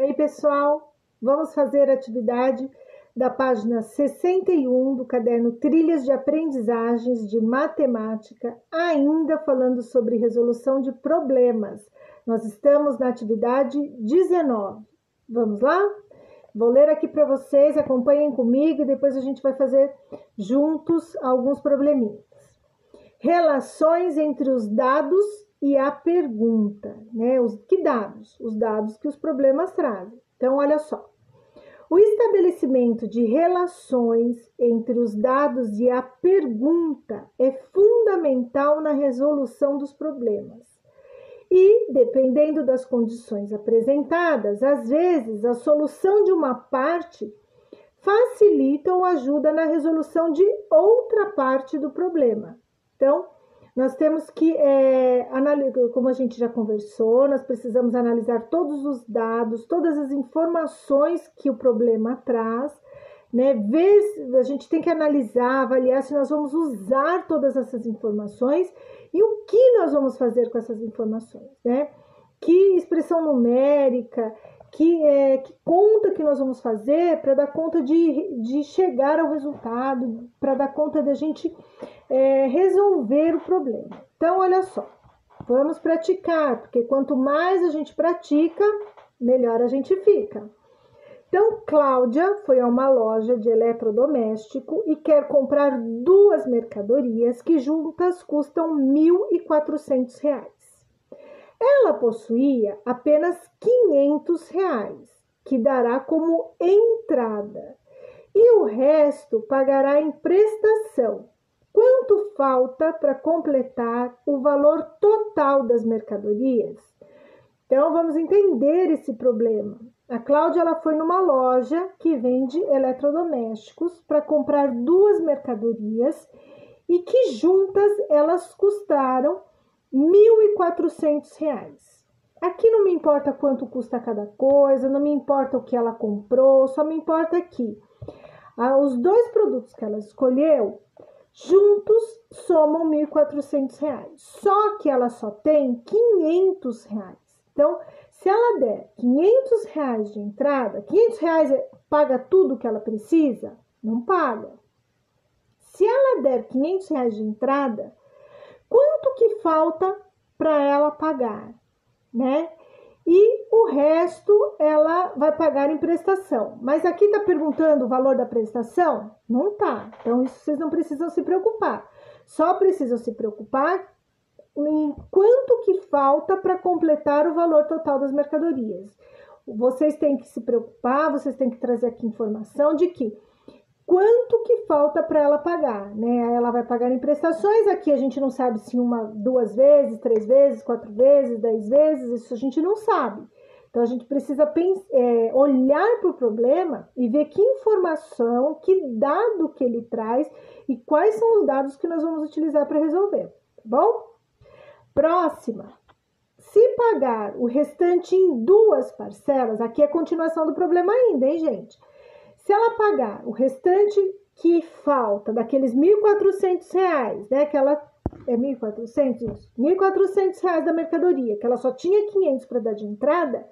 E aí, pessoal, vamos fazer a atividade da página 61 do caderno Trilhas de Aprendizagens de Matemática, ainda falando sobre resolução de problemas. Nós estamos na atividade 19. Vamos lá? Vou ler aqui para vocês, acompanhem comigo e depois a gente vai fazer juntos alguns probleminhas. Relações entre os dados e a pergunta, né? Que dados? Os dados que os problemas trazem. Então, olha só. O estabelecimento de relações entre os dados e a pergunta é fundamental na resolução dos problemas. E, dependendo das condições apresentadas, às vezes a solução de uma parte facilita ou ajuda na resolução de outra parte do problema. Então, nós temos que analisar, como a gente já conversou, nós precisamos analisar todos os dados, todas as informações que o problema traz, né? A gente tem que analisar, avaliar se nós vamos usar todas essas informações e o que nós vamos fazer com essas informações, né? Que expressão numérica, que conta que nós vamos fazer para dar conta de chegar ao resultado, para dar conta da gente resolver o problema. Então, olha só, vamos praticar, porque quanto mais a gente pratica, melhor a gente fica. Então, Cláudia foi a uma loja de eletrodoméstico e quer comprar duas mercadorias que juntas custam R$ 1.400. Ela possuía apenas R$ 500, que dará como entrada, e o resto pagará em prestação. Quanto falta para completar o valor total das mercadorias? Então, vamos entender esse problema. A Cláudia ela foi numa loja que vende eletrodomésticos para comprar duas mercadorias e que juntas elas custaram R$ 1.400. Aqui não me importa quanto custa cada coisa, não me importa o que ela comprou, só me importa aqui. Os dois produtos que ela escolheu, juntos somam R$ 1.400. Só que ela só tem R$ 500. Então, se ela der R$ 500 de entrada, R$ 500 paga tudo que ela precisa? Não paga. Se ela der R$ 500 de entrada, quanto que falta para ela pagar, né? E o resto ela vai pagar em prestação. Mas aqui está perguntando o valor da prestação? Não tá. Então, isso vocês não precisam se preocupar. Só precisam se preocupar em quanto que falta para completar o valor total das mercadorias. Vocês têm que se preocupar, vocês têm que trazer aqui informação de que quanto que falta para ela pagar, né? Ela vai pagar em prestações, aqui a gente não sabe se uma, 2 vezes, 3 vezes, 4 vezes, 10 vezes, isso a gente não sabe. Então, a gente precisa olhar para o problema e ver que informação, que dado que ele traz e quais são os dados que nós vamos utilizar para resolver, tá bom? Próxima. Se pagar o restante em 2 parcelas, aqui é a continuação do problema ainda, hein, gente? Se ela pagar o restante que falta daqueles R$ 1.400, né, que ela é 1.400, R$ 1.400 da mercadoria, que ela só tinha 500 para dar de entrada,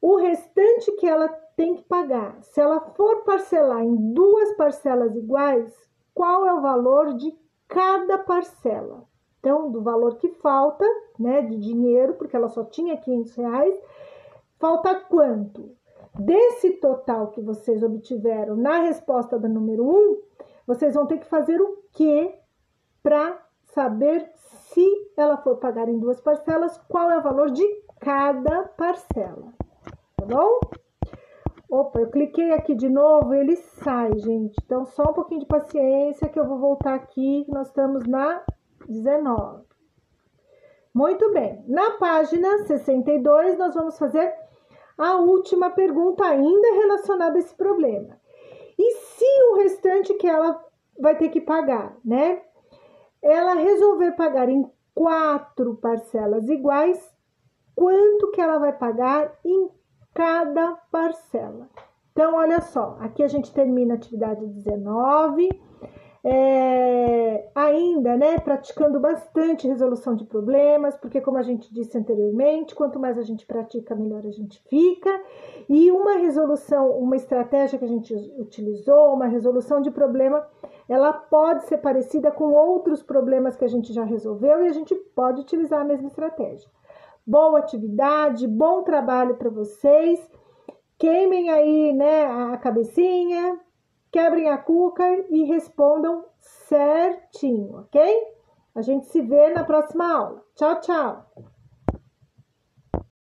o restante que ela tem que pagar, se ela for parcelar em 2 parcelas iguais, qual é o valor de cada parcela? Então, do valor que falta, né, de dinheiro, porque ela só tinha R$ 500, falta quanto? Desse total que vocês obtiveram na resposta da número 1, vocês vão ter que fazer o quê para saber se ela for pagar em 2 parcelas, qual é o valor de cada parcela, tá bom? Opa, eu cliquei aqui de novo e ele sai, gente. Então, só um pouquinho de paciência que eu vou voltar aqui, que nós estamos na 19. Muito bem. Na página 62, nós vamos fazer a última pergunta ainda relacionada a esse problema. E se o restante que ela vai ter que pagar, né? Ela resolver pagar em 4 parcelas iguais, quanto que ela vai pagar em cada parcela? Então, olha só, aqui a gente termina a atividade 19. ainda, né, praticando bastante resolução de problemas, porque como a gente disse anteriormente, quanto mais a gente pratica, melhor a gente fica. E uma estratégia que a gente utilizou, uma resolução de problema, ela pode ser parecida com outros problemas que a gente já resolveu e a gente pode utilizar a mesma estratégia. Boa atividade, bom trabalho para vocês. Queimem aí, né, a cabecinha, quebrem a cuca e respondam certinho, ok? A gente se vê na próxima aula. Tchau, tchau!